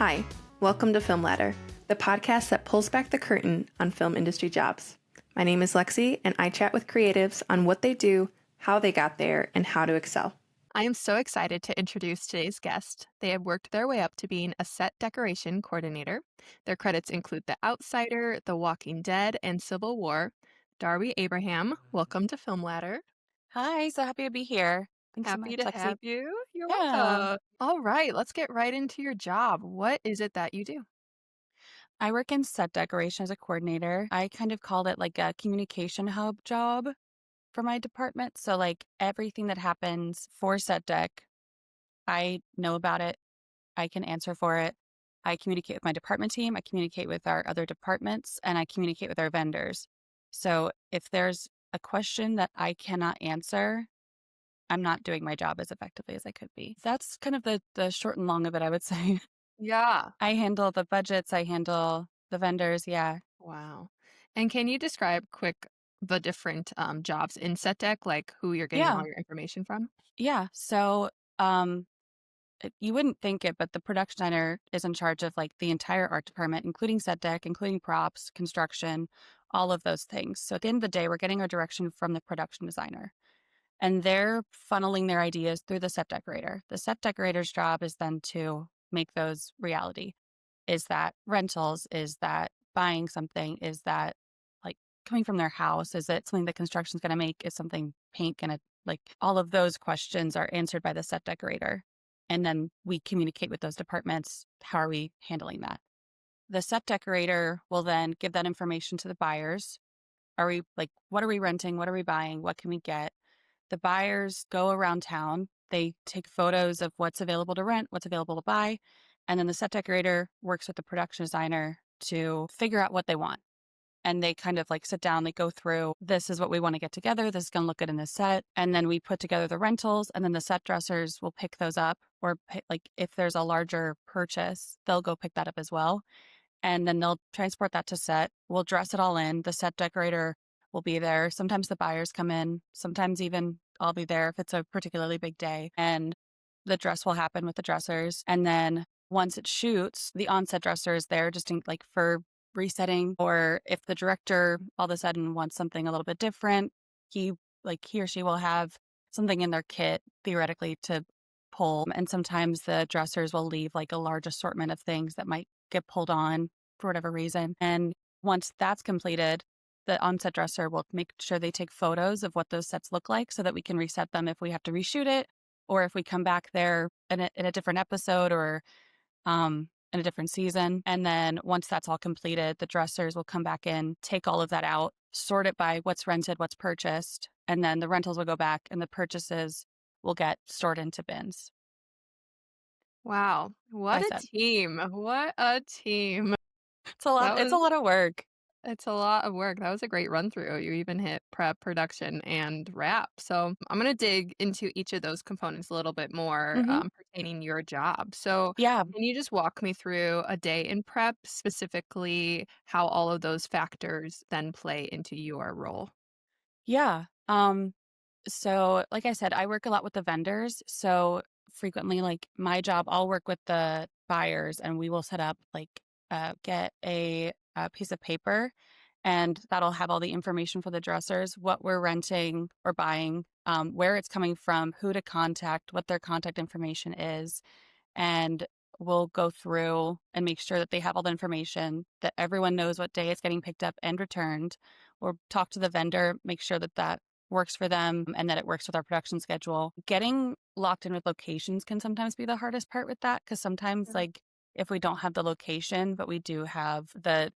Hi, welcome to Film Ladder, the podcast that pulls back the curtain on film industry jobs. My name is Lexi, and I chat with creatives on what they do, how they got there, and how to excel. I am so excited to introduce today's guest. They have worked their way up to being a set decoration coordinator. Their credits include The Outsider, The Walking Dead, and Civil War. Darby Abraham, welcome to Film Ladder. Hi, so happy to be here. Thanks so Happy much, to Lexi. have you. You're Yeah. welcome. All right, let's get right into your job. What is it that you do? I work in set decoration as a coordinator. I kind of called it like a communication hub job for my department. So, like everything that happens for Set Dec, I know about it. I can answer for it. I communicate with my department team. I communicate with our other departments, and I communicate with our vendors. So, if there's a question that I cannot answer, I'm not doing my job as effectively as I could be. That's kind of the short and long of it, I would say. Yeah. I handle the budgets, I handle the vendors, yeah. Wow. And can you describe quick the different jobs in Set Dec, like who you're getting Yeah, all your information from? yeah. So, um, you wouldn't think it, but the production designer is in charge of like the entire art department, including set deck, including props, construction, all of those things. So at the end of the day, we're getting our direction from the production designer, and they're funneling their ideas through the set decorator. The set decorator's job is then to make those reality. Is that rentals? Is that buying something? Is that like coming from their house? Is it something that construction's going to make? Is something paint going to like all of those questions are answered by the set decorator. And then we communicate with those departments. How are we handling that? The set decorator will then give that information to the buyers. Are we like, what are we renting? What are we buying? What can we get? The buyers go around town. They take photos of what's available to rent, what's available to buy. And then the set decorator works with the production designer to figure out what they want. And they kind of like sit down, they go through, this is what we want to get together. This is going to look good in the set. And then we put together the rentals, and then the set dressers will pick those up, or like if there's a larger purchase, they'll go pick that up as well. And then they'll transport that to set. We'll dress it all in. The set decorator will be there. Sometimes the buyers come in. Sometimes even I'll be there if it's a particularly big day. And the dress will happen with the dressers. And then once it shoots, the on-set dresser is there just in, like for resetting. Or if the director all of a sudden wants something a little bit different, he or she will have something in their kit theoretically to pull. And sometimes the dressers will leave like a large assortment of things that might get pulled on for whatever reason. And once that's completed, the on-set dresser will make sure they take photos of what those sets look like so that we can reset them if we have to reshoot it, or if we come back there in a different episode, or in a different season. And then once that's all completed, the dressers will come back in, take all of that out, sort it by what's rented, what's purchased, and then the rentals will go back and the purchases will get stored into bins. Wow. What I a said, team. What a team. it's a lot, That it's was a lot of work. It's a lot of work. That was a great run through. You even hit prep, production, and wrap. So I'm going to dig into each of those components a little bit more Hmm. pertaining your job. So Yeah. can you just walk me through a day in prep, specifically how all of those factors then play into your role? Yeah. So like I said, I work a lot with the vendors. So frequently, like my job, I'll work with the buyers and we will set up get a piece of paper, and that'll have all the information for the dressers, what we're renting or buying, where it's coming from, who to contact, what their contact information is. And we'll go through and make sure that they have all the information, that everyone knows what day it's getting picked up and returned, or talk to the vendor, make sure that that works for them and that it works with our production schedule. Getting locked in with locations can sometimes be the hardest part with that, because sometimes Mhm. like if we don't have the location, but we do have the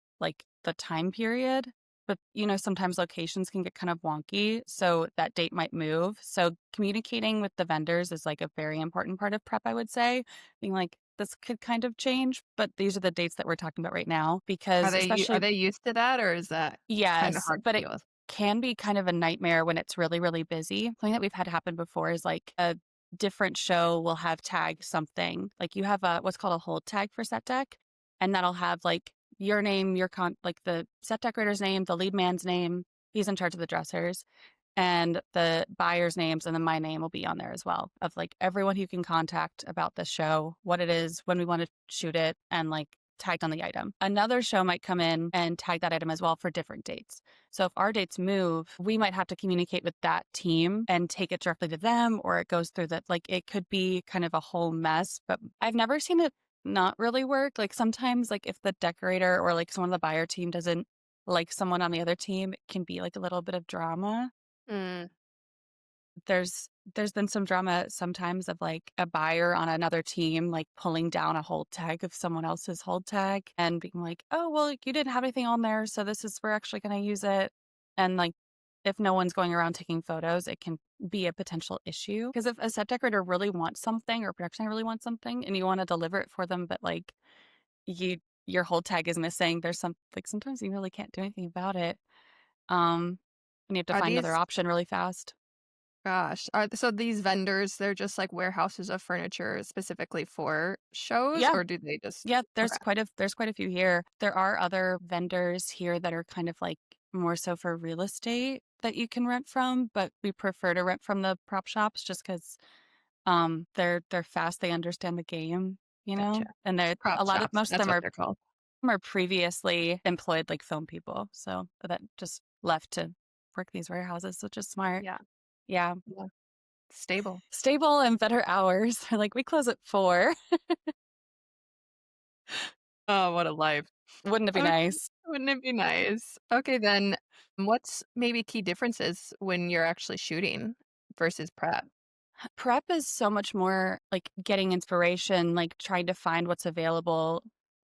time period, but sometimes locations can get kind of wonky, so that date might move. So communicating with the vendors is like a very important part of prep, I would say, being like, this could kind of change, but these are the dates that we're talking about right now, because Are especially, they used to that, or is that kind of yes, hard but to it deal with? can be kind of a nightmare when it's really, really busy. Something that we've had happen before is like a different show will have tagged something. Like you have a what's called a hold tag for set deck, and that'll have like your name, like the set decorator's name, the lead man's name. He's in charge of the dressers. and the buyer's names, and then my name will be on there as well, of like everyone who can contact about the show, what it is, when we want to shoot it, and like tagged on the item. Another show might come in and tag that item as well for different dates. So if our dates move, we might have to communicate with that team and take it directly to them, or it goes through that. Like it could be kind of a whole mess, but I've never seen it not really work. Like sometimes, like if the decorator or like someone on the buyer team doesn't like someone on the other team, it can be like a little bit of drama. Mm. There's been some drama sometimes of like a buyer on another team like pulling down a hold tag of someone else's hold tag and being like, oh well, you didn't have anything on there, so this is we're actually going to use it. And like if no one's going around taking photos, it can be a potential issue, because if a set decorator really wants something or production really wants something and you want to deliver it for them, but like you your hold tag is missing, there's some like sometimes you really can't do anything about it. And you have to Are find another these option really fast. Gosh, so these vendors, they're just like warehouses of furniture specifically for shows, Yeah. or do they just Yeah, Okay. there's quite a few here. There are other vendors here that are kind of like more so for real estate that you can rent from, but we prefer to rent from the prop shops just because they're fast, they understand the game, you Gotcha. know? And they're Prop a lot of shops, most of that's them what they're called. are previously employed like film people. So that just left to work these warehouses, which is smart. Yeah, Yeah. yeah. Stable. Stable and better hours. Like we close at 4. Oh, what a life. Wouldn't it be Okay, nice? wouldn't it be nice? Okay, then what's maybe key differences when you're actually shooting versus prep? Prep is so much more like getting inspiration, like trying to find what's available.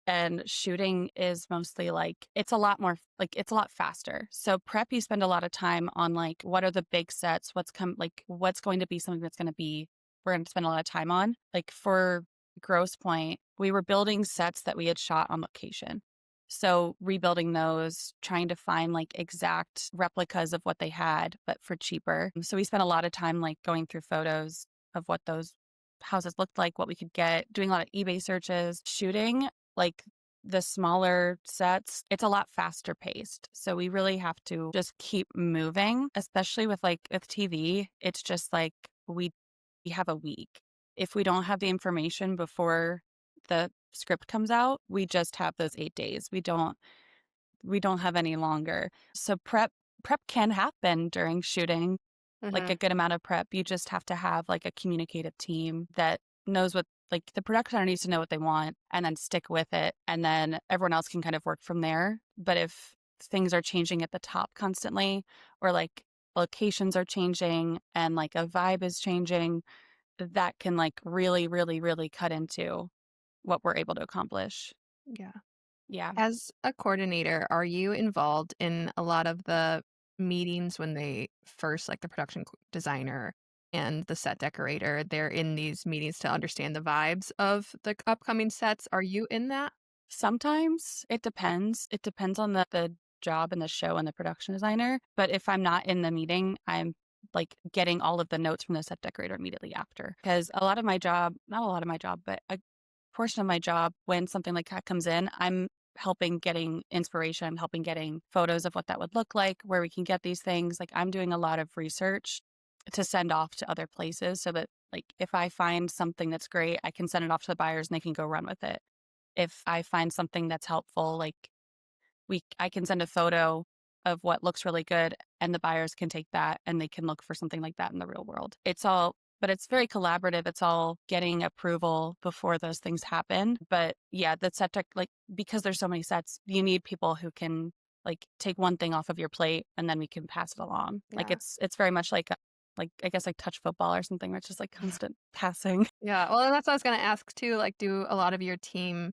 And shooting is mostly like it's a lot more like it's a lot faster. So prep, you spend a lot of time on like what are the big sets, what's going to be something that's going to be we're going to spend a lot of time on. Like for Gross Point, we were building sets that we had shot on location. So rebuilding those, trying to find like exact replicas of what they had, but for cheaper. So we spent a lot of time like going through photos of what those houses looked like, what we could get, doing a lot of eBay searches, shooting like the smaller sets. It's a lot faster paced. So we really have to just keep moving, especially with like with TV. It's just like we have a week. If we don't have the information before the script comes out, we just have those 8 days. We don't have any longer. So prep can happen during shooting, like a Mhm. good amount of prep. You just have to have like a communicative team that knows what like the production owner needs to know what they want and then stick with it, and then everyone else can kind of work from there. But if things are changing at the top constantly, or like locations are changing and like a vibe is changing, that can like really, really, really cut into what we're able to accomplish. Yeah. Yeah. As a coordinator, are you involved in a lot of the meetings when they first, like the designer and the set decorator, they're in these meetings to understand the vibes of the upcoming sets? Are you in that? Sometimes it depends. It depends on the job and the show and the production designer. But if I'm not in the meeting, I'm like getting all of the notes from the set decorator immediately after. Because a lot of my job, not a lot of my job, but a portion of my job when something like that comes in, I'm helping getting inspiration, I'm helping getting photos of what that would look like, where we can get these things. Like I'm doing a lot of research to send off to other places so that like if I find something that's great, I can send it off to the buyers and they can go run with it. If I find something that's helpful, like I can send a photo of what looks really good and the buyers can take that and they can look for something like that in the real world. But it's very collaborative. It's all getting approval before those things happen. But yeah, the set tech, like, because there's so many sets, you need people who can like take one thing off of your plate and then we can pass it along. Like Yeah. it's very much like I guess like touch football or something, where it's just like constant passing. Yeah. Well, and that's what I was going to ask too. Like, do a lot of your team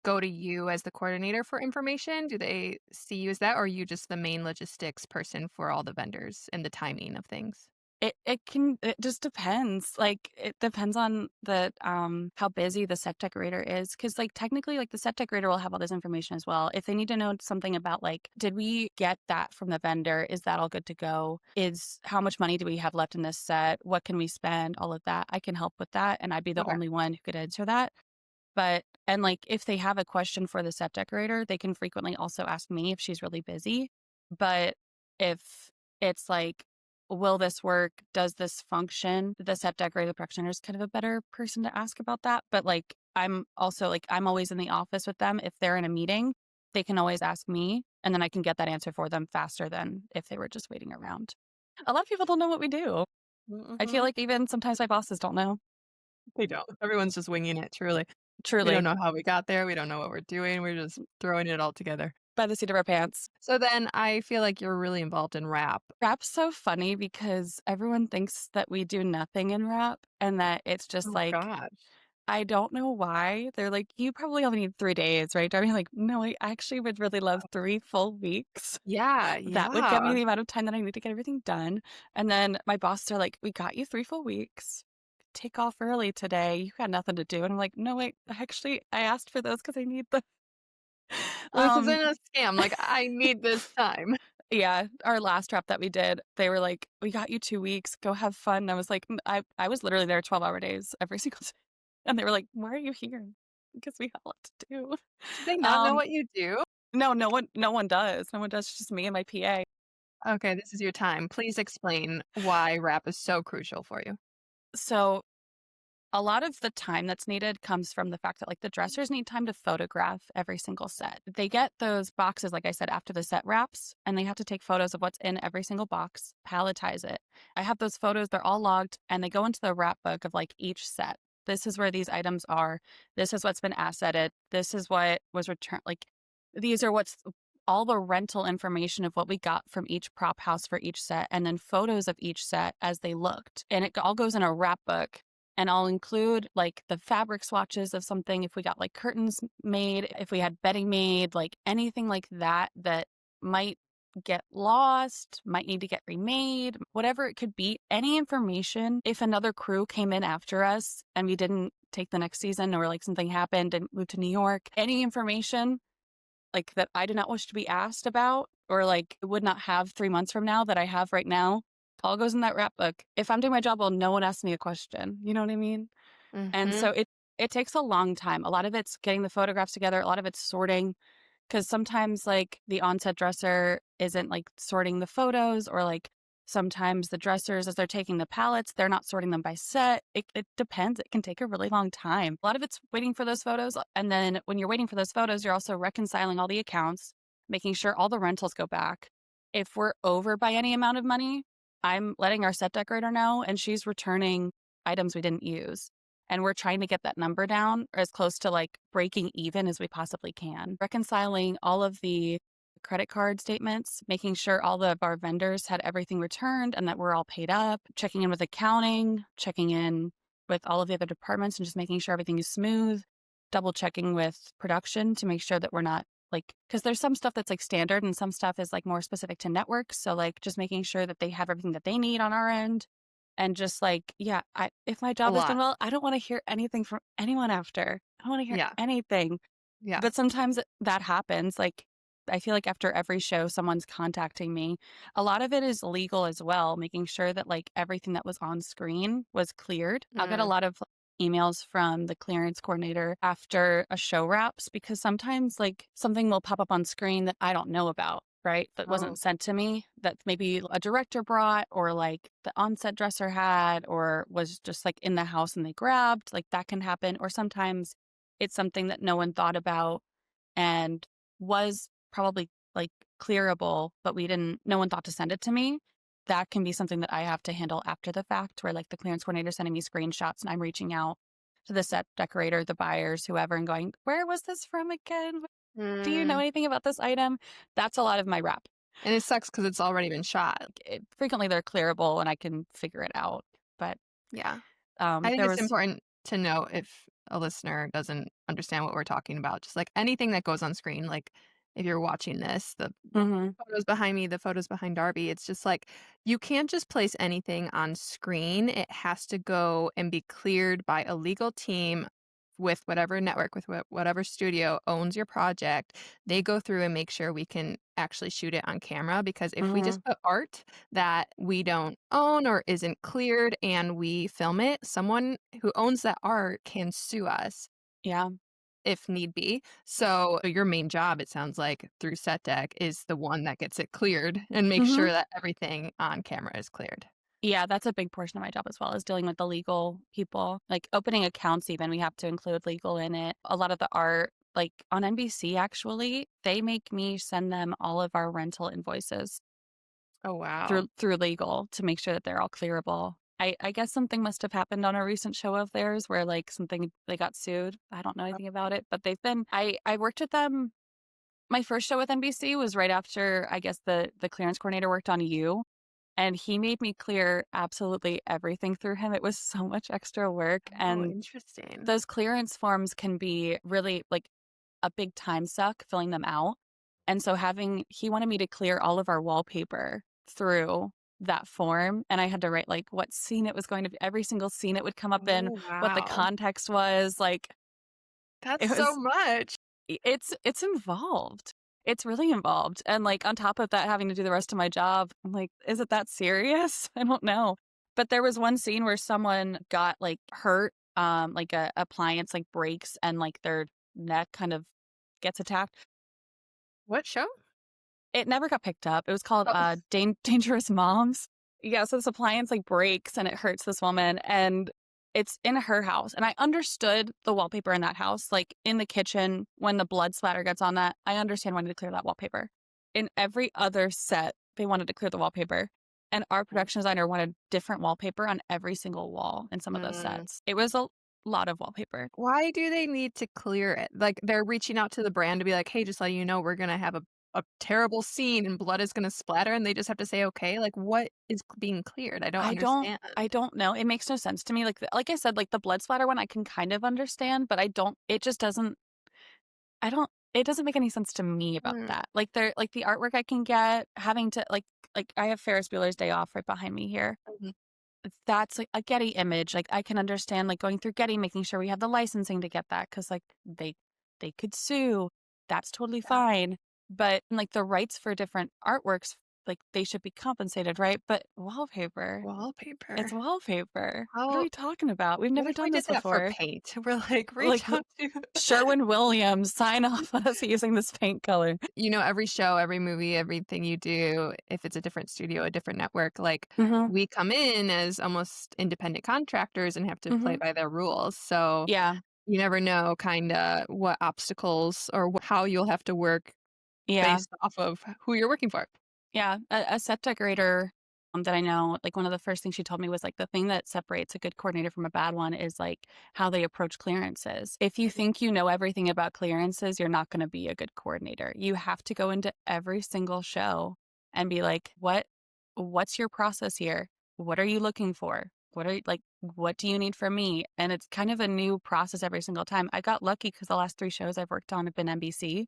go to you as the coordinator for information? Do they see you as that, or are you just the main logistics person for all the vendors and the timing of things? It just depends. Like it depends on the how busy the set decorator is, cuz like technically like the set decorator will have all this information as well. If they need to know something about like did we get that from the vendor? Is that all good to go? Is how much money do we have left in this set? What can we spend? All of that. I can help with that and I'd be the Okay. only one who could answer that. But and like if they have a question for the set decorator, they can frequently also ask me if she's really busy. But if it's like will this work? Does this function? The set decorator, the production designer is kind of a better person to ask about that. But like, I'm also like, I'm always in the office with them. If they're in a meeting, they can always ask me and then I can get that answer for them faster than if they were just waiting around. A lot of people don't know what we do. I feel Hmm. like even sometimes my bosses don't know. We don't. Everyone's just winging it, truly. We don't Truly, know how we got there. We don't know what we're doing. We're just throwing it all together. by the seat of our pants. So then I feel like you're really involved in rap. Rap's so funny because everyone thinks that we do nothing in rap and that it's just Oh like, gosh. I don't know why. They're like, you probably only need 3 days, right? I'm like, no, I actually would really love 3 full weeks. Yeah, That would get me yeah. the amount of time that I need to get everything done. And then my bosses are like, we got you 3 full weeks. Take off early today. You got nothing to do. And I'm like, no, wait, actually, I asked for those because I need them. This Um, isn't a scam. Like, I need this time. yeah, our last rep that we did, they were like, we got you 2 weeks. Go have fun. And I was like, I was literally there 12-hour days every single day. And they were like, why are you here? Because we have a lot to do. Do they not know Um, what you do? no, no one does. No one does. It's just me and my PA. Okay, this is your time. Please explain why rap is so crucial for you. So a lot of the time that's needed comes from the fact that like the dressers need time to photograph every single set. They get those boxes, like I said, after the set wraps, and they have to take photos of what's in every single box, palletize it. I have those photos, they're all logged, and they go into the wrap book of like each set. This is where these items are. This is what's been asseted. This is what was returned. Like these are what's all the rental information of what we got from each prop house for each set, and then photos of each set as they looked. And it all goes in a wrap book, and I'll include like the fabric swatches of something if we got like curtains made, if we had bedding made, like anything like that that might get lost, might need to get remade, whatever it could be. Any information, if another crew came in after us and we didn't take the next season or like something happened and moved to New York, any information like that I did not wish to be asked about or like would not have 3 months from now that I have right now all goes in that wrap book. If I'm doing my job well, no one asks me a question. You know what I mean? And Mhm. so it takes a long time. A lot of it's getting the photographs together, a lot of it's sorting because sometimes like the onset dresser isn't like sorting the photos or like sometimes the dressers as they're taking the palettes, they're not sorting them by set. It depends. It can take a really long time. A lot of it's waiting for those photos. And then when you're waiting for those photos, you're also reconciling all the accounts, making sure all the rentals go back. If we're over by any amount of money, I'm letting our set decorator know and she's returning items we didn't use. And we're trying to get that number down or as close to like breaking even as we possibly can. Reconciling all of the credit card statements, making sure all of our vendors had everything returned and that we're all paid up, checking in with accounting, checking in with all of the other departments and just making sure everything is smooth, double checking with production to make sure that we're not like, because there's some stuff that's like standard and some stuff is like more specific to networks. So like just making sure that they have everything that they need on our end. And just like, yeah, if my A job is done lot. well, I don't want to hear anything from anyone after. I don't want to hear Yeah, anything. yeah. But sometimes that happens. Like, I feel like after every show, someone's contacting me. A lot of it is legal as well, making sure that like everything that was on screen was cleared. I'll get a Mm. lot of emails from the clearance coordinator after a show wraps because sometimes like something will pop up on screen that I don't know about, right? That Oh. wasn't sent to me that maybe a director brought or like the onset dresser had or was just like in the house and they grabbed. Like that can happen. Or sometimes it's something that no one thought about and was probably like clearable, but no one thought to send it to me. That can be something that I have to handle after the fact, where like the clearance coordinator sending me screenshots and I'm reaching out to the set decorator, the buyers, whoever, and going, where was this from again? Do you know Mm. anything about this item? That's a lot of my rep. And it sucks because it's already been shot. Frequently they're clearable and I can figure it out. But Yeah. I think there it's was, important to know if a listener doesn't understand what we're talking about. Just like anything that goes on screen, like if you're watching this, the mhm, photos behind me, the photos behind Darby, it's just like you can't just place anything on screen. It has to go and be cleared by a legal team with whatever network, with whatever studio owns your project. They go through and make sure we can actually shoot it on camera because if we mhm, just put art that we don't own or isn't cleared and we film it, someone who owns that art can sue us. yeah. if need be. So your main job, it sounds like, through Set Dec is the one that gets it cleared and makes Hmm. sure that everything on camera is cleared. Yeah, that's a big portion of my job as well, is dealing with the legal people. Like opening accounts even, we have to include legal in it. A lot of the art, like on NBC actually, they make me send them all of our rental invoices Oh, wow. through legal to make sure that they're all clearable. I guess something must have happened on a recent show of theirs where like something they got sued. I don't know anything about it, but they've been I worked with them. My first show with NBC was right after I guess the clearance coordinator worked on You. And he made me clear absolutely everything through him. It was so much extra work. Oh, And interesting. those clearance forms can be really like a big time suck filling them out. And so he wanted me to clear all of our wallpaper through that form. And I had to write like what scene it was going to be, every single scene it would come up in, Oh, what the wow. context was. Like That's it so was much. it's involved. It's really involved. And like on top of that, having to do the rest of my job, I'm like, is it that serious? I don't know. But there was one scene where someone got like hurt, like a appliance like breaks and like their neck kind of gets attacked. What show? It never got picked up. It was called Oh, Dangerous Moms. Yeah, so this appliance like breaks and it hurts this woman and it's in her house. And I understood the wallpaper in that house, like in the kitchen when the blood splatter gets on that. I understand wanting to clear that wallpaper. In every other set, they wanted to clear the wallpaper. And our production designer wanted different wallpaper on every single wall in some of those mm. sets. It was a lot of wallpaper. Why do they need to clear it? Like, they're reaching out to the brand to be like, "Hey, just letting you know we're gonna have a terrible scene and blood is gonna splatter," and they just have to say, "Okay?" Like, what is being cleared? I don't understand. I don't know. It makes no sense to me. Like I said, like the blood splatter one I can kind of understand, but it just doesn't I don't it doesn't make any sense to me about Mm, that. Like like the artwork I can get, having to like I have Ferris Bueller's Day Off right behind me here. mhm, That's like a Getty image. Like I can understand like going through Getty, making sure we have the licensing to get that because like they could sue. That's totally yeah. fine. But like the rights for different artworks, like they should be compensated, right? But wallpaper, it's Wallpaper. wallpaper. What are How we talking about? We've what never if we done did this that for before. paint? We're like, Like reach out to Sherwin-Williams, sign off us using this paint color. every show, every movie, everything you do, if it's a different studio, a different network, like, Mhm, we come in as almost independent contractors and have to play mhm. by their rules, so Yeah, you never know kinda what obstacles or how you'll have to work yeah. based off of who you're working for. Yeah, a set decorator, that I know, like, one of the first things she told me was, like, the thing that separates a good coordinator from a bad one is, like, how they approach clearances. If you think you know everything about clearances, you're not gonna be a good coordinator. You have to go into every single show and be like, what's your process here? What are you looking for? What do you need from me?" And it's kind of a new process every single time. I got lucky because the last 3 shows I've worked on have been NBC,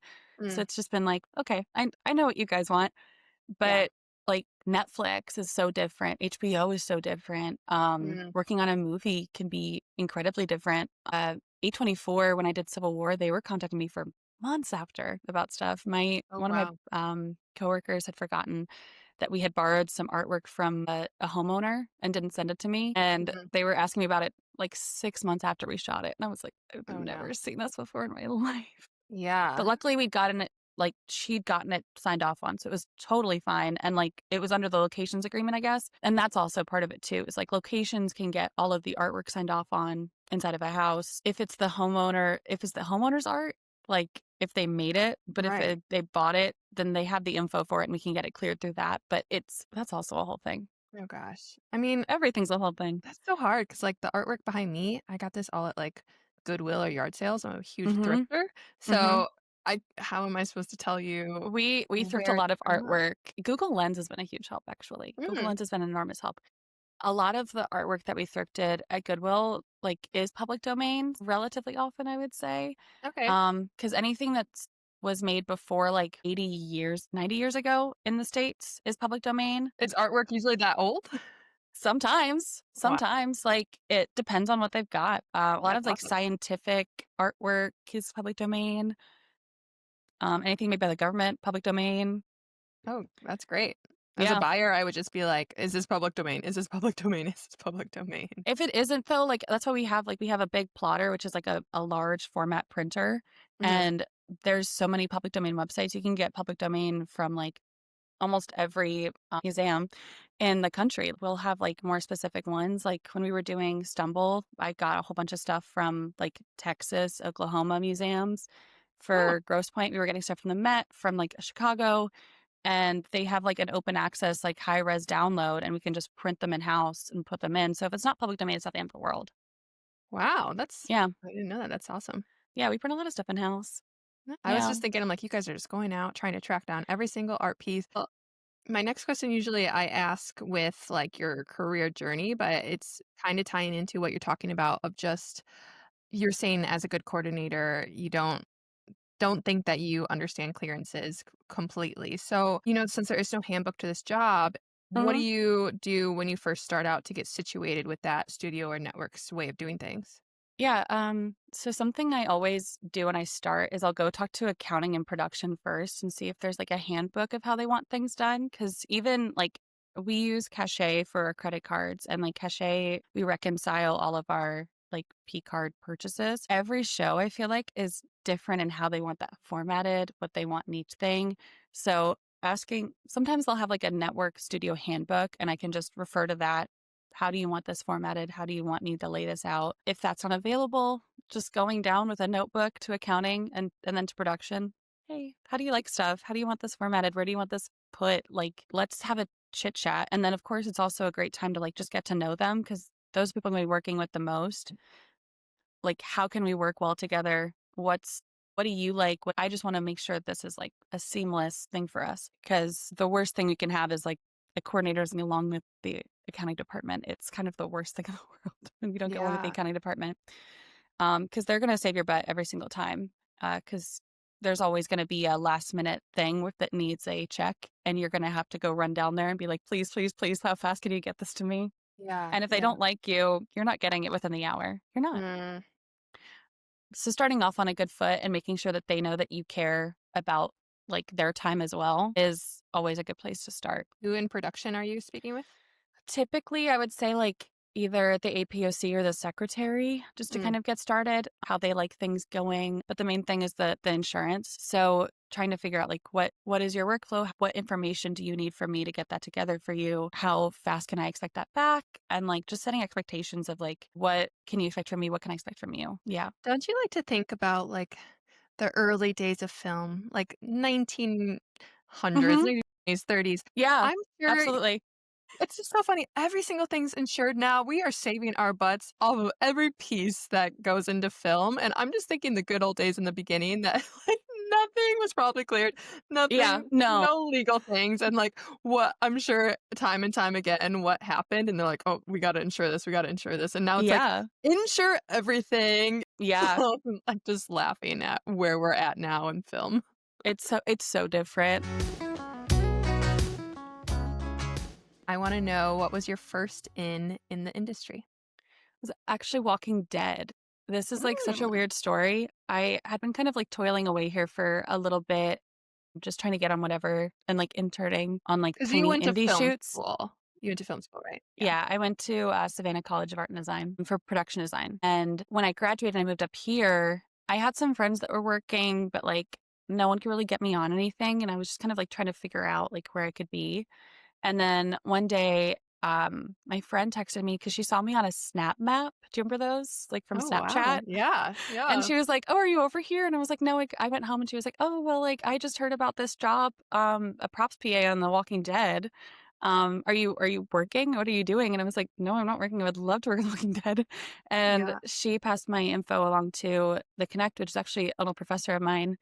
so Mm, it's just been like, "Okay, I know what you guys want." yeah. But, like, Netflix is so different, HBO is so different, Mm. working on a movie can be incredibly different. A24, when I did Civil War, they were contacting me for months after about stuff. My Oh, one of my, wow. coworkers had forgotten that we had borrowed some artwork from a homeowner and didn't send it to me, and Mhm. they were asking me about it, like, 6 months after we shot it, and I was like, "I've Oh, no. never seen this before in my life." But Yeah. luckily we'd gotten it like, she'd gotten it signed off on, so it was totally fine, and, like, it was under the locations agreement, I guess, and that's also part of it too, is, like, locations can get all of the artwork signed off on inside of a house. If it's the homeowner's art, like, if they made it, but if Right. they bought it, then they have the info for it, and we can get it cleared through that, but that's also a whole thing. Oh gosh. I mean, Everything's a whole thing. that's so hard because, like, the artwork behind me, I got this all at, like, Goodwill or yard sales. I'm a huge Mhm, thrifter, mhm. so I how am I supposed to tell you We thrift a where lot to of come up? artwork. Google Lens has been a huge help, actually. Google Mm, Lens has been an enormous help. A lot of the artwork that we thrifted at Goodwill, like, is public domain relatively often, I would say. okay. Because anything that's was made before, like, 80 years, 90 years ago in the States is public domain. Is artwork usually that old? Sometimes, Wow, like, it depends on what they've got. A lot that's of, like, awesome. scientific artwork is public domain. Anything made by the government, public domain. Oh, that's great. As a Yeah. buyer, I would just be like, "Is this public domain? Is this public domain? Is this public domain?" If it isn't though, like that's why we have a big plotter, which is like a large format printer. Mhm. And there's so many public domain websites. You can get public domain from like almost every museum in the country. We'll have like more specific ones. Like when we were doing Stumble, I got a whole bunch of stuff from like Texas, Oklahoma museums. Oh, For Grosse Point, we were getting stuff from the Met, from like Chicago, and they have like an open access, like high res download, and we can just print them in house and put them in. So if it's not public domain, it's not the end of the world. wow, Yeah. I didn't know that, that's awesome. Yeah. We print a lot of stuff in house. I was Yeah. just thinking, I'm like, "You guys are just going out trying to track down every single art piece." Well, my next question usually I ask with, like, your career journey, but it's kinda tying into what you're talking about of just you're saying as a good coordinator, you don't think that you understand clearances completely. So, since there is no handbook to this job, what do Mhm. you do when you first start out to get situated with that studio or network's way of doing things? Yeah, so something I always do when I start is I'll go talk to accounting and production first and see if there's like a handbook of how they want things done. Cause even like we use Cachet for our credit cards, and like Cachet, we reconcile all of our like P card purchases. Every show I feel like is different in how they want that formatted, what they want in each thing. So asking, sometimes they'll have like a network studio handbook and I can just refer to that. How do you want this formatted? How do you want me to lay this out? If that's unavailable, just going down with a notebook to accounting and then to production. Hey, how do you like stuff? How do you want this formatted? Where do you want this put? Like, let's have a chit chat. And then, of course, it's also a great time to like just get to know them, because those people I'm gonna be working with the most. Like, how can we work well together? What do you like? What I just want to make sure this is like a seamless thing for us, because the worst thing we can have is like a coordinator is along with the accounting department. It's kind of the worst thing in the world when you don't get along with the Yeah. accounting department, because they're going to save your butt every single time. Because there's always going to be a last minute thing that needs a check, and you're going to have to go run down there and be like, please, please, please, how fast can you get this to me? Yeah, And if they yeah. don't like you, you're not getting it within the hour. You're not. Mm. So starting off on a good foot and making sure that they know that you care about like their time as well is always a good place to start. Who in production are you speaking with? Typically, I would say like either the APOC or the secretary, just to Mm. kind of get started, how they like things going. But the main thing is the insurance. So trying to figure out like what is your workflow? What information do you need from me to get that together for you? How fast can I expect that back? And like just setting expectations of like what can you expect from me? What can I expect from you? Yeah. Don't you like to think about, like, the early days of film, like 1900s, Hmm. 1920s, 30s? Yeah, I'm sure absolutely. it's just so funny. Every single thing's insured now. We are saving our butts off of every piece that goes into film, and I'm just thinking the good old days in the beginning that, like, nothing was probably cleared, Yeah, nothing, no. no legal things, and, like, what I'm sure time and time again what happened, and they're like, "Oh, we gotta insure this, we gotta insure this," and now it's like, Yeah. "Insure everything." Yeah. I'm just laughing at where we're at now in film. It's so different. I wanna know what was your first in the industry? Was actually Walking Dead. This is, like, such a Mm. weird story. I had been kind of, like, toiling away here for a little bit, just trying to get on whatever and, like, interning on, like, 'Cause you tiny went to indie film shoots. school. You went to film school, right? Yeah. Yeah, I went to, Savannah College of Art and Design for production design, and when I graduated and I moved up here, I had some friends that were working, but, like, no one could really get me on anything, and I was just kind of, like, trying to figure out, like, where I could be. And then one day, my friend texted me because she saw me on a Snap Map. Do you remember those? Like from Oh, wow. Snapchat? Yeah, And yeah. she was like, "Oh, are you over here?" And I was like, "No." Like, I went home and she was like, "Oh, well, like I just heard about this job, a props PA on The Walking Dead. Are you working? What are you doing?" And I was like, "No, I'm not working. I would love to work on The Walking Dead." And Yeah. she passed my info along to the Connect, which is actually an old professor of mine.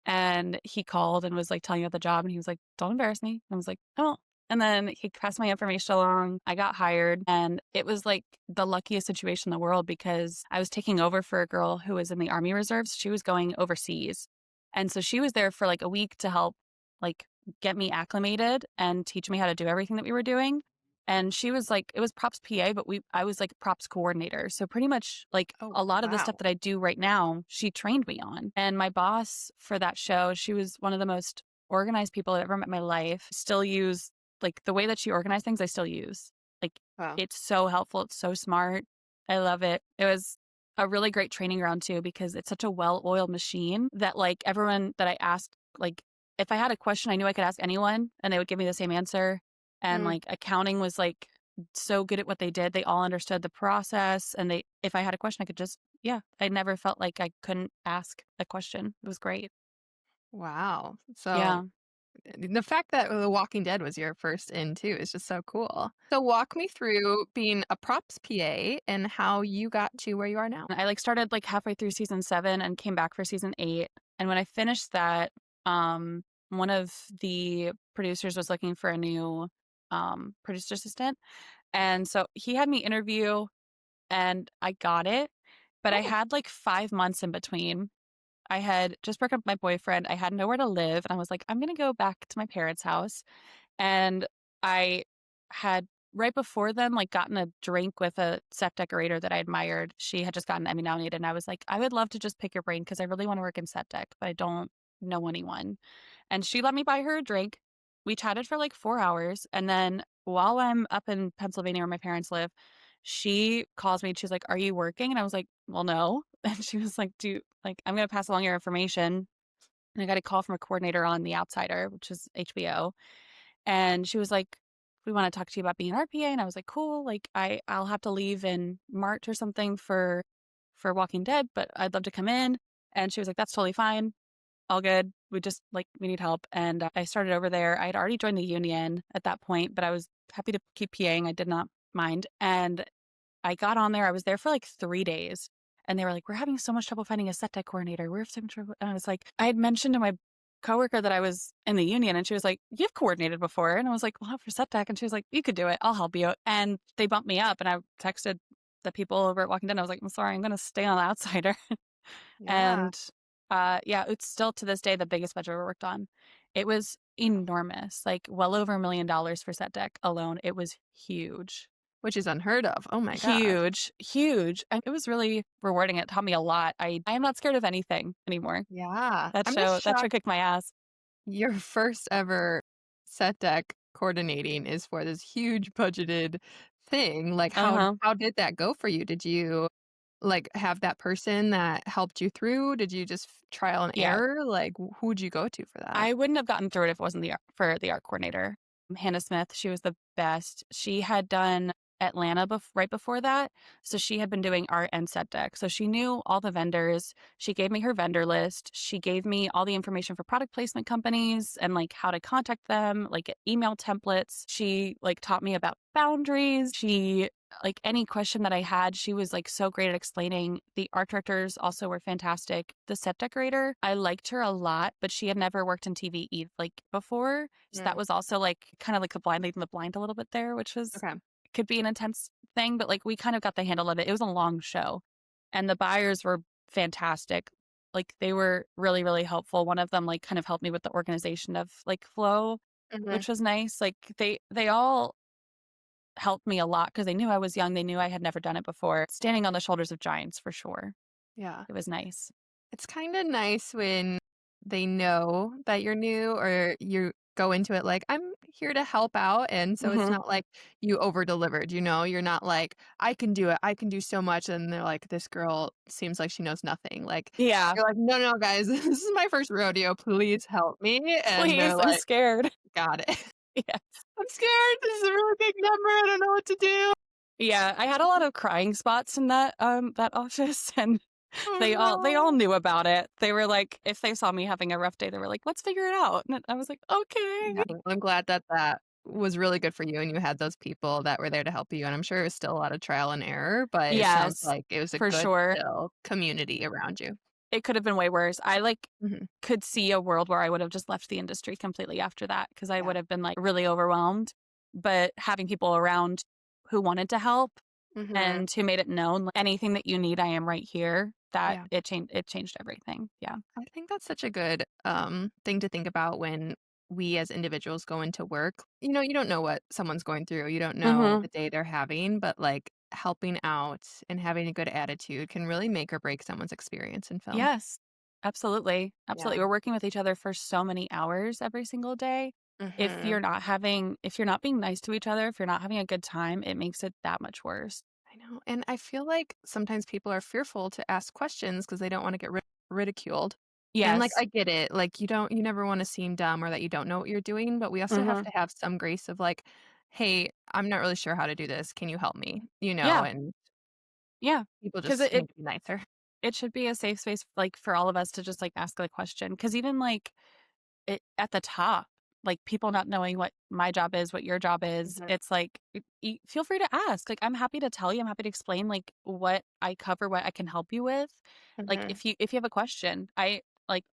And he called and was like telling me about the job, and he was like, "Don't embarrass me." And I was like, "Oh." And then he passed my information along. I got hired, and it was like the luckiest situation in the world because I was taking over for a girl who was in the Army Reserves. She was going overseas. And so she was there for like a week to help like get me acclimated and teach me how to do everything that we were doing. And she was like, it was props PA, but I was like props coordinator. So pretty much like Oh, a lot of the stuff wow. that I do right now, she trained me on. And my boss for that show, she was one of the most organized people I've ever met in my life. Still use like the way that she organized things, I still use. Like Wow. it's so helpful. It's so smart. I love it. It was a really great training ground too, because it's such a well-oiled machine that like everyone that I asked, like if I had a question, I knew I could ask anyone and they would give me the same answer. And Mm. like accounting was like so good at what they did. They all understood the process and if I had a question, I could just, yeah, I never felt like I couldn't ask a question. It was great. Wow. So Yeah. the fact that The Walking Dead was your first in too is just so cool. So walk me through being a props PA and how you got to where you are now. I like started like halfway through season 7 and came back for season 8. And when I finished that, one of the producers was looking for a new producer assistant. And so he had me interview and I got it. But I Oh, had like 5 months in between. I had just broken up with my boyfriend. I had nowhere to live. And I was like, I'm going to go back to my parents' house. And I had right before then, like gotten a drink with a set decorator that I admired. She had just gotten Emmy nominated. And I was like, I would love to just pick your brain because I really want to work in set deck, but I don't know anyone. And she let me buy her a drink. We chatted for like 4 hours. And then while I'm up in Pennsylvania where my parents live, she calls me and she's like, Are you working? And I was like, Well, no. And she was like, I'm going to pass along your information. And I got a call from a coordinator on The Outsider, which is HBO. And she was like, We want to talk to you about being an RPA. And I was like, Cool. Like I'll have to leave in March or something for Walking Dead, but I'd love to come in. And she was like, That's totally fine. All good. We need help. And I started over there. I had already joined the union at that point, but I was happy to keep PAing. I did not mind. And I got on there. I was there for like 3 days. And they were like, We're having so much trouble finding a set deck coordinator. We're having so much trouble. And I was like, I had mentioned to my coworker that I was in the union and she was like, You've coordinated before. And I was like, Well, not for set deck. And she was like, You could do it. I'll help you. And they bumped me up and I texted the people over at Walking Dead. I was like, I'm sorry, I'm going to stay on the outsider. yeah. And yeah, it's still to this day the biggest budget we worked on. It was enormous, like well over $1 million for set deck alone. It was huge. Which is unheard of. Oh my gosh. Huge, huge. And it was really rewarding. It taught me a lot. I am not scared of anything anymore. Yeah. That I'm just show shocked kicked my ass. your first ever set deck coordinating is for this huge budgeted thing. Like Uh-huh. how did that go for you? Did you like have that person that helped you through? Did you just trial and Yeah. error? Like who'd you go to for that? I wouldn't have gotten through it if it wasn't for the art coordinator. Hannah Smith, she was the best. She had done Atlanta right before that. So she had been doing art and set deck. So she knew all the vendors. She gave me her vendor list. She gave me all the information for product placement companies and like how to contact them, like email templates. She like taught me about boundaries. She like any question that I had, she was like so great at explaining. The art directors also were fantastic. The set decorator, I liked her a lot, but she had never worked in TV like before. So that Mm, was also like kind of like the blind leading the blind a little bit there, which was okay. could be an intense thing, but like we kind of got the handle of it. It was a long show and the buyers were fantastic. Like they were really, really helpful. One of them like kind of helped me with the organization of like flow, Hmm. which was nice. Like they all helped me a lot because they knew I was young. They knew I had never done it before. Standing on the shoulders of giants for sure. Yeah. It was nice. It's kind of nice when they know that you're new or you go into it like, I'm here to help out. And so it's Hmm. not like you over delivered, you're not like, I can do it. I can do so much. And they're like, this girl seems like she knows nothing. Like, Yeah. you're like, no, no, guys, this is my first rodeo. Please help me. And they're Please. I'm like, scared. got it. Yes. I'm scared. This is a really big number. I don't know what to do. Yeah. I had a lot of crying spots in that office and Oh they all no. knew about it. They were like, if they saw me having a rough day, they were like, let's figure it out. And I was like, okay. Yeah, I'm glad that that was really good for you and you had those people that were there to help you, and I'm sure it was still a lot of trial and error, but it sounds Yes, like it was a for good sure. still community around you. It could have been way worse. I like Mhm. could see a world where I would have just left the industry completely after that because I Yeah. would have been like really overwhelmed. But having people around who wanted to help Mhm. and who made it known, like, anything that you need, I am right here. That Yeah. it changed everything. Yeah. I think that's such a good, thing to think about when we as individuals go into work. You don't know what someone's going through, you don't know Hmm. the day they're having, but, like, helping out and having a good attitude can really make or break someone's experience in film. Yes, absolutely, Yeah. absolutely. We're working with each other for so many hours every single day. Mm-hmm. If you're not being nice to each other, if you're not having a good time, it makes it that much worse. I know. And I feel like sometimes people are fearful to ask questions because they don't want to get ridiculed. And like Yes. I get it. Like you never want to seem dumb or that you don't know what you're doing, but we also have Mhm. to have some grace of like, hey, I'm not really sure how to do this. Can you help me? Yeah. And Yeah. people 'Cause just need to be nicer. it should be a safe space, like, for all of us to just, like, ask the question. Because even, like, it at the top, like, people not knowing what my job is, what your job is, Mhm. it's like, feel free to ask. Like, I'm happy to tell you, I'm happy to explain, like, what I cover, what I can help you with. Like, Mhm. if you have a question, like,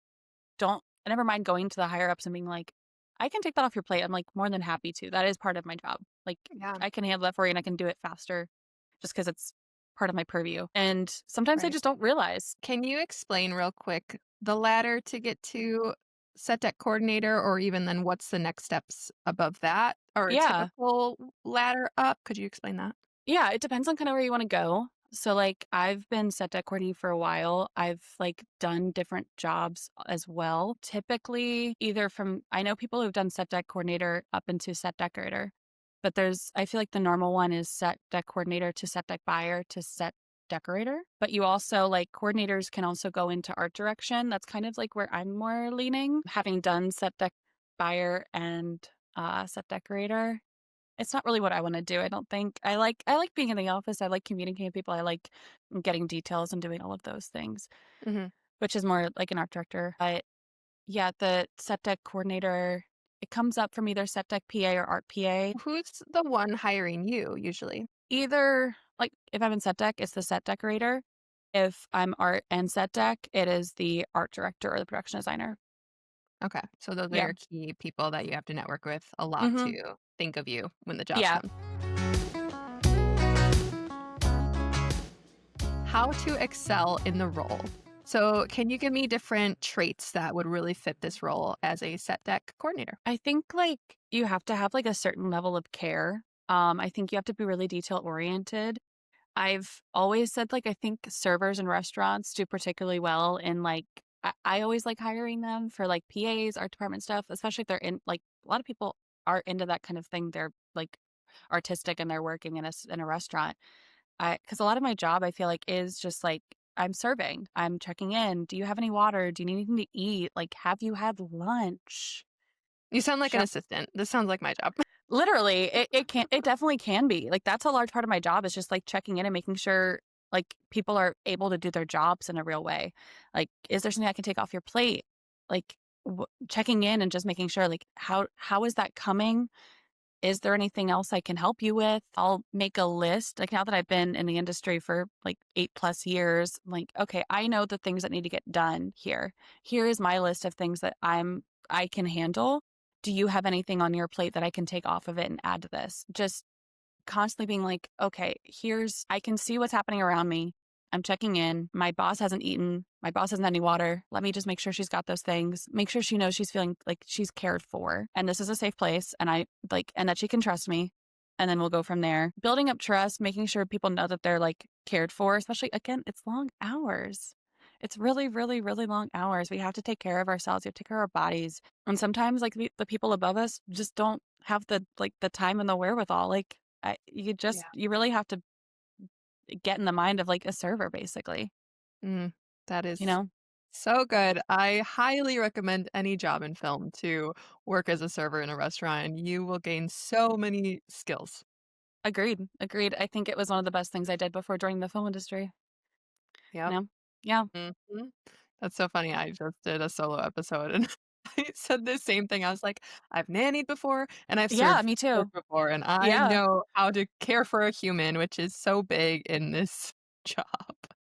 I never mind going to the higher ups and being like, "I can take that off your plate." I'm, like, more than happy to. That is part of my job. Like, Yeah. I can handle that for you, and I can do it faster just because it's part of my purview. And sometimes I Right. just don't realize. Can you explain real quick the ladder to get to set deck coordinator, or even then what's the next steps above that, or a Yeah. typical ladder up? Could you explain that? Yeah, it depends on kinda where you wanna go. So, like, I've been set dec coordinating for a while. I've, like, done different jobs as well. Typically, either from I know people who've done set dec coordinator up into set decorator, but I feel like the normal one is set dec coordinator to set dec buyer to set decorator. But you also like, coordinators can also go into art direction. That's kind of, like, where I'm more leaning, having done set dec buyer and, set decorator. It's not really what I wanna do, I don't think. I like being in the office, I like communicating with people, I like getting details and doing all of those things, Mhm. which is more like an art director. But, yeah, the set dec coordinator, it comes up from either set dec PA or art PA. Who's the one hiring you usually? Either like, if I'm in set dec, it's the set decorator. If I'm art and set dec, it is the art director or the production designer. Okay, so those are Yeah. your key people that you have to network with a lot Mhm. to think of you when the job Yeah. comes. How to excel in the role. So, can you give me different traits that would really fit this role as a set deck coordinator? I think, like, you have to have, like, a certain level of care. I think you have to be really detail oriented. I've always said, like, I think servers in restaurants do particularly well in, like I always like hiring them for, like, PAs, art department stuff, especially if they're in like, a lot of people are into that kind of thing. They're, like, artistic and they're working in a restaurant. Because a lot of my job, I feel like, is just, like, I'm serving, I'm checking in. "Do you have any water? Do you need anything to eat? Like, have you had lunch?" You sound like an Show assistant. This sounds like my job. Literally, it definitely can be. Like, that's a large part of my job is just, like, checking in and making sure, like, people are able to do their jobs in a real way. Like, is there something I can take off your plate? Like, checking in and just making sure, like, how is that coming? Is there anything else I can help you with? I'll make a list. Like, now that I've been in the industry for, like, 8 plus years, I'm like, "Okay, I know the things that need to get done here. Here is my list of things that I can handle. Do you have anything on your plate that I can take off of it and add to this?" Just constantly being like, "Okay, I can see what's happening around me. I'm checking in. My boss hasn't eaten. My boss hasn't had any water. Let me just make sure she's got those things. Make sure she knows she's feeling like she's cared for. And this is a safe place. And and that she can trust me. And then we'll go from there. Building up trust, making sure people know that they're like cared for, especially again, it's long hours. It's really, really, really long hours. We have to take care of ourselves. We have to take care of our bodies. And sometimes like the people above us just don't have the time and the wherewithal. Like Yeah. you really have to get in the mind of, like, a server, basically, Mm, that you is know? so good. I highly recommend any job in film to work as a server in a restaurant, and you will gain so many skills. Agreed, agreed. I think it was one of the best things I did before joining the film industry, you Yep. know? Yeah. Mhm. That's so funny. I just did a solo episode and I said the same thing. I was like, I've nannied before and I've Yeah, served me served too. before, and I Yeah. know how to care for a human, which is so big in this job.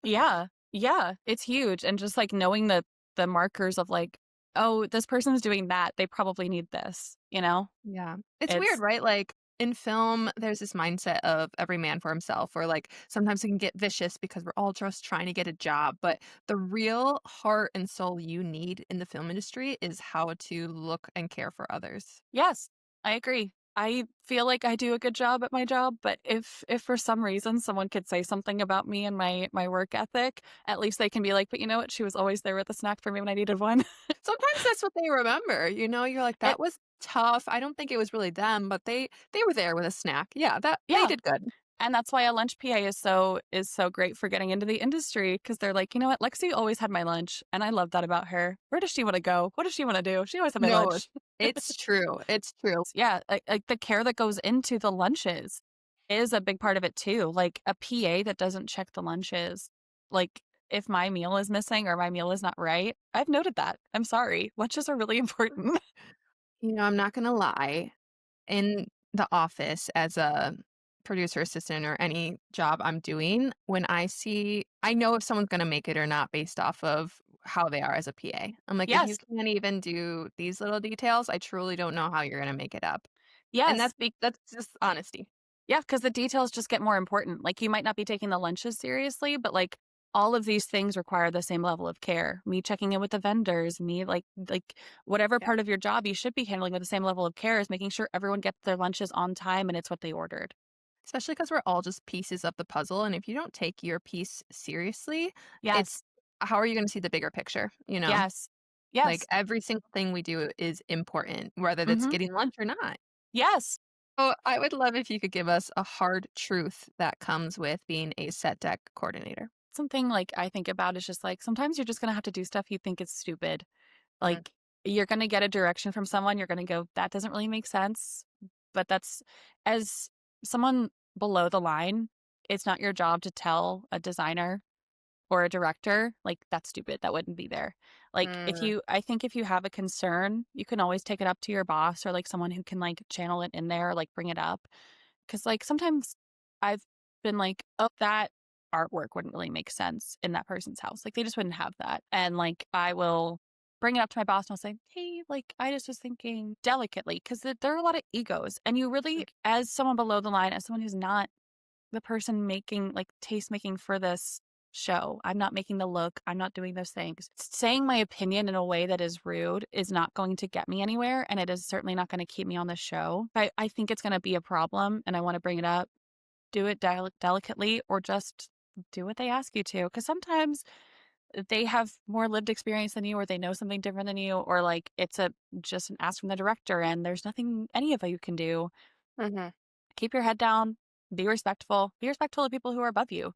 Yeah. Yeah. It's huge, and just, like, knowing the markers of, like, "Oh, this person's doing that, they probably need this," you know? Yeah. It's weird, It's right? Like in film, there's this mindset of every man for himself, or like sometimes it can get vicious because we're all just trying to get a job. But the real heart and soul you need in the film industry is how to look and care for others. Yes, I agree. I feel like I do a good job at my job, but if for some reason someone could say something about me and my work ethic, at least they can be like, "But you know what? She was always there with a snack for me when I needed one." Sometimes that's what they remember. You're like, It that was tough. I don't think it was really them, but they were there with a snack. Yeah, that they Yeah. did good. And that's why a lunch PA is so great for getting into the industry because they're like, you know what, Lexi always had my lunch, and I love that about her. Where does she want to go? What does she want to do? She always had my No, lunch. it's true. It's true. Yeah, like the care that goes into the lunches is a big part of it too. Like a PA that doesn't check the lunches, like if my meal is missing or my meal is not right, I've noted that. I'm sorry. Lunches are really important. I'm not gonna lie. In the office as a producer assistant or any job I'm doing, when I know if someone's gonna make it or not based off of how they are as a PA. I'm like, if you Yes. can't even do these little details, I truly don't know how you're gonna make it up. And Yes. that's just honesty. Yeah, because the details just get more important. Like, you might not be taking the lunches seriously, but, like, all of these things require the same level of care. Me checking in with the vendors, me, like, whatever Yeah. part of your job you should be handling with the same level of care is making sure everyone gets their lunches on time and it's what they ordered. Especially because 'cause we're all just pieces of the puzzle, and if you don't take your piece seriously, it's Yes. how are you gonna see the bigger picture, you know? Yes. Like, Yes. every single thing we do is important, whether that's Mhm. getting lunch or not. Yes. Oh, I would love if you could give us a hard truth that comes with being a set deck coordinator. Something, like, I think about is just, like, sometimes you're just gonna have to do stuff you think is stupid. Mhm, Like, you're gonna get a direction from someone, you're gonna go, "That doesn't really make sense." But that's as someone below the line, it's not your job to tell a designer or a director, like, "That's stupid, that wouldn't be there." Like, mm, I think if you have a concern, you can always take it up to your boss or, like, someone who can, like, channel it in there, like, bring it up. Because like, sometimes I've been like, "Oh, that artwork wouldn't really make sense in that person's house." Like, they just wouldn't have that. And, like, I will bring it up to my boss and I'll say, "Hey, like, I just was thinking delicately," 'cause there are a lot of egos, and you really, as someone below the line, as someone who's not the person making, like, taste making for this show, I'm not making the look, I'm not doing those things. Saying my opinion in a way that is rude is not going to get me anywhere, and it is certainly not gonna keep me on the show. I think it's gonna be a problem, and I wanna bring it up, do it delicately, or just do what they ask you to. Because sometimes they have more lived experience than you, or they know something different than you, or, like, it's a just an ask from the director, and there's nothing any of you can do. mhm, Keep your head down, be respectful of people who are above you.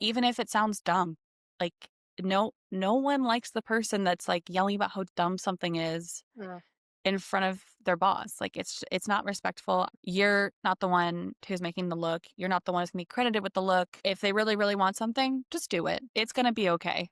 Even if it sounds dumb, like, no one likes the person that's, like, yelling about how dumb something is mm, in front of their boss. Like, it's not respectful. You're not the one who's making the look. You're not the one who's gonna be credited with the look. If they really, really want something, just do it. It's gonna be okay.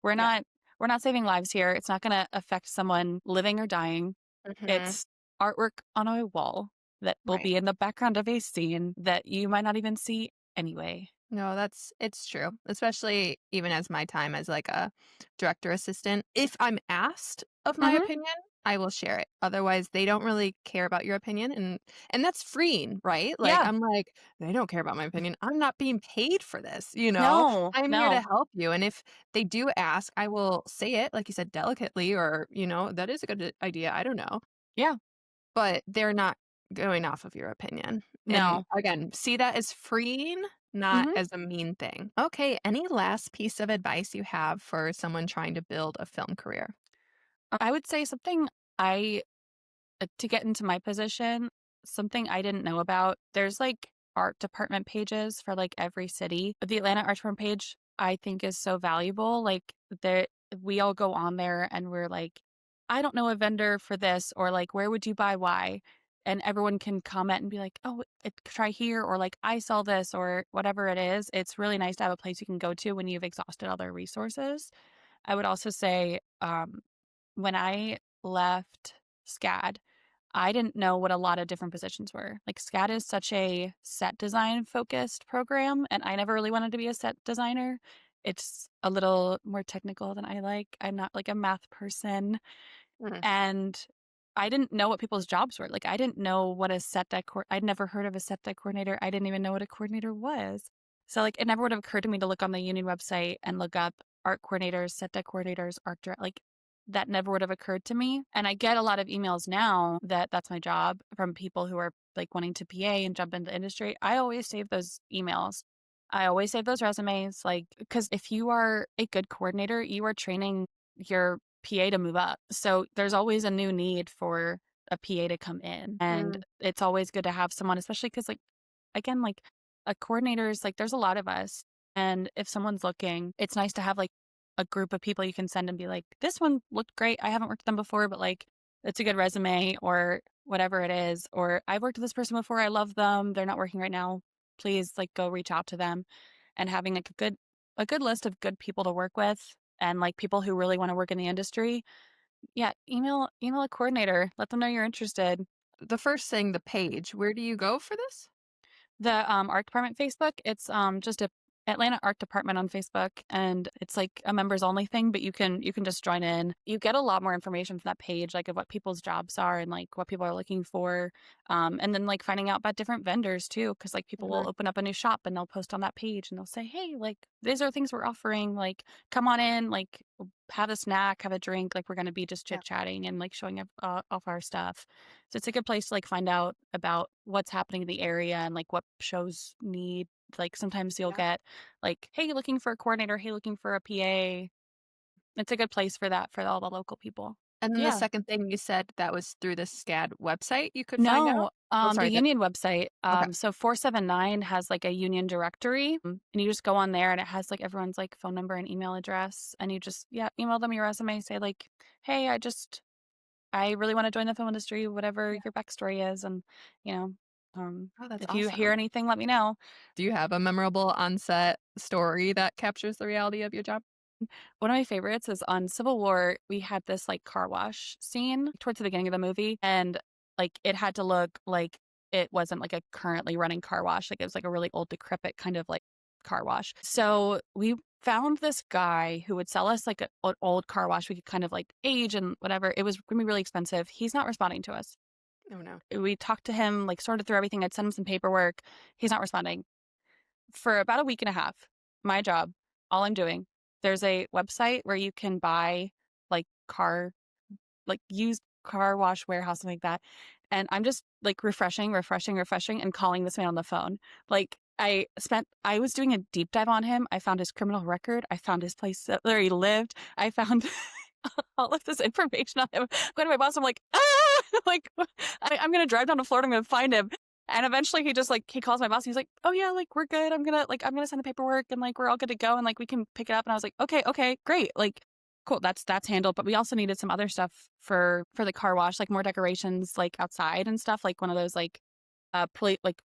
We're yeah, not we're not saving lives here. It's not gonna affect someone living or dying. mhm, It's artwork on a wall that will right. be in the background of a scene that you might not even see anyway. No, it's true, especially even as my time as, like, a director assistant. If I'm asked of my Mhm. opinion, I will share it. Otherwise, they don't really care about your opinion, and that's freeing, right? Like, Yeah. I'm like, "They don't care about my opinion. I'm not being paid for this," you know? No, I'm here to no. help you, and if they do ask, I will say it, like you said, delicately or, "That is a good idea, I don't know." Yeah. But they're not going off of your opinion. And No. again, see that as freeing, not Mhm. as a mean thing. Okay, any last piece of advice you have for someone trying to build a film career? I would say something I to get into my position, something I didn't know about, there's, like, art department pages for, like, every city. The Atlanta art department page, I think, is so valuable. Like, there we all go on there and we're like, "I don't know a vendor for this," or, like, "Where would you buy Y?" And everyone can comment and be like, "Oh, try here," or, like, "I sell this," or whatever it is. It's really nice to have a place you can go to when you've exhausted all their resources. I would also say, when I left SCAD, I didn't know what a lot of different positions were. Like, SCAD is such a set design focused program, and I never really wanted to be a set designer. It's a little more technical than I like. I'm not like a math person, Mhm, and I didn't know what people's jobs were. Like, I didn't know what a I'd never heard of a set deck coordinator. I didn't even know what a coordinator was. So, like, it never would have occurred to me to look on the union website and look up art coordinators, set deck coordinators, like, that never would have occurred to me. And I get a lot of emails now that that's my job from people who are, like, wanting to PA and jump into the industry. I always save those emails. I always save those resumes, like, because if you are a good coordinator, you are training your PA to move up. So there's always a new need for a PA to come in. And Mm, it's always good to have someone, especially because, like, again, like a coordinator's like, there's a lot of us. And if someone's looking, it's nice to have like a group of people you can send and be like, this one looked great. I haven't worked with them before, but like, it's a good resume or whatever it is. Or I've worked with this person before. I love them. They're not working right now. Please like go reach out to them, and having like a good list of good people to work with and like people who really want to work in the industry. Yeah, email a coordinator. Let them know you're interested. the first thing, the page, where do you go for this? The art department Facebook, it's just a Atlanta art department on Facebook, and it's like a members only thing, but you can just join in. You get a lot more information from that page, like of what people's jobs are and like what people are looking for. And then like finding out about different vendors too, because like people will Mhm. open up a new shop and they'll post on that page and they'll say, hey, like these are things we're offering, like come on in, like have a snack, have a drink, like we're gonna be just Yeah. chit chatting and like showing off our stuff. So it's a good place to like find out about what's happening in the area and like what shows need. Like sometimes you'll Yeah. get like, hey, looking for a coordinator, hey, looking for a PA. It's a good place for that for all the local people. And then the Yeah. second thing you said that was through the SCAD website you could find out? No, Oh, the sorry, the union website. okay. So 479 has like a union directory, and you just go on there and it has like everyone's like phone number and email address, and you just yeah email them your resume, say like, hey, I really want to join the film industry, whatever Yeah. your backstory is. And, you know, Oh, that's if you hear awesome. anything, let me know. Do you have a memorable on-set story that captures the reality of your job? One of my favorites is on Civil War. We had this like car wash scene towards the beginning of the movie, and like it had to look like it wasn't like a currently running car wash. Like it was like a really old, decrepit kind of like car wash. So we found this guy who would sell us like an old car wash we could kind of like age and whatever. It was going to be really expensive. He's not responding to us. Oh, no. We talked to him, like sorted through everything. I'd sent him some paperwork. He's not responding. For about a week and a half, my job, all I'm doing, there's a website where you can buy like like used car wash warehouse, something like that. And I'm just like refreshing and calling this man on the phone. Like I was doing a deep dive on him. I found his criminal record. I found his place where he lived. I found all of this information on him. Going to my boss, I'm like, ah, like I'm gonna drive down to Florida. I'm gonna find him. And eventually he just like he calls my boss. And he's like, oh yeah, like we're good. I'm gonna send the paperwork and like we're all good to go and like we can pick it up. And I was like, okay, great, like cool, that's handled. But we also needed some other stuff for the car wash, like more decorations like outside and stuff, like one of those like like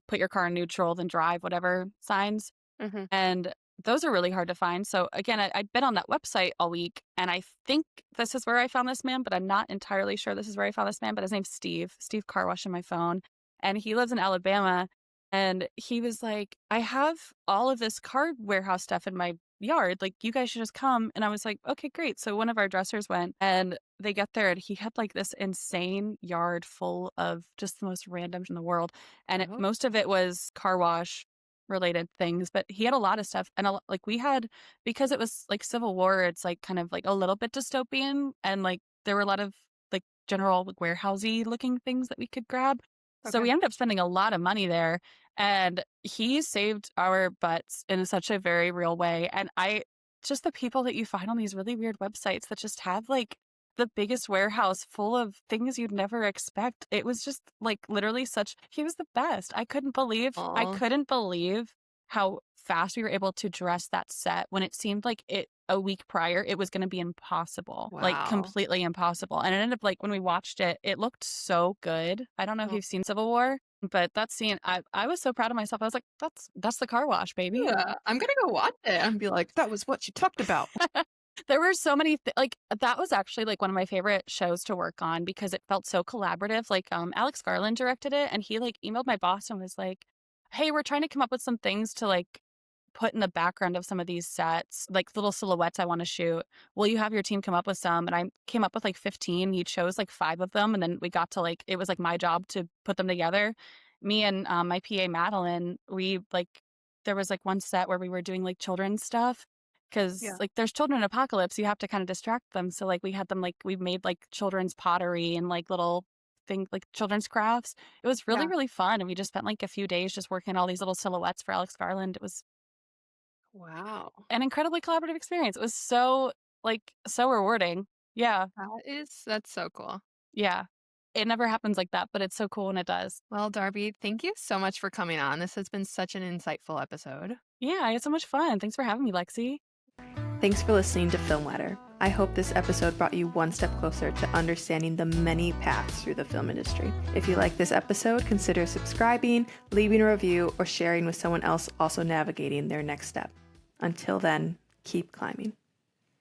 put your car in neutral then drive whatever signs. Mhm. And those are really hard to find. So again, I'd been on that website all week, and I think this is where I found this man, but I'm not entirely sure this is where I found this man. But his name's Steve Car Wash in my phone, and he lives in Alabama. And he was like, I have all of this car warehouse stuff in my yard. Like, you guys should just come. And I was like, okay, great. So one of our dressers went, and they get there, and he had like this insane yard full of just the most random in the world. And Oh, most of it was car wash related things, but he had a lot of stuff. And like we had, because it was like Civil War, it's like kind of like a little bit dystopian, and like there were a lot of like general like, warehousey looking things that we could grab. So we okay. ended up spending a lot of money there, and he saved our butts in such a very real way. And just the people that you find on these really weird websites that just have like the biggest warehouse full of things you'd never expect. It was just like literally he was the best. I Aw. couldn't believe how fast we were able to dress that set when it seemed like a week prior it was going to be impossible, like Wow. completely impossible. And it ended up like when we watched it, it looked so good. I don't know if Oh, you've seen Civil War, but that scene, I was so proud of myself. I was like, that's the car wash, baby. yeah. I'm gonna go watch it and be like, "That was what you talked about." There were so many like that was actually like one of my favorite shows to work on because it felt so collaborative. Like Alex Garland directed it, and he like emailed my boss and was like, "Hey, we're trying to come up with some things to like put in the background of some of these sets, like little silhouettes I want to shoot. Will you have your team come up with some?" And I came up with like 15. He chose like 5 of them, and then we got to like it was like my job to put them together. Me and my PA Madeline, we like there was like one set where we were doing like children's stuff because Yeah. like there's children in apocalypse, you have to kind of distract them. So like we had them like we made like children's pottery and like little thing like children's crafts. It was really Yeah. really fun, and we just spent like a few days just working all these little silhouettes for Alex Garland. It was Wow. an incredibly collaborative experience. It was so, like, so rewarding. Yeah. That's so cool. Yeah. it never happens like that, but it's so cool when it does. Well, Darby, thank you so much for coming on. This has been such an insightful episode. Yeah, I had so much fun. Thanks for having me, Lexi. Thanks for listening to Film Ladder. I hope this episode brought you one step closer to understanding the many paths through the film industry. If you like this episode, consider subscribing, leaving a review, or sharing with someone else also navigating their next step. Until then, keep climbing.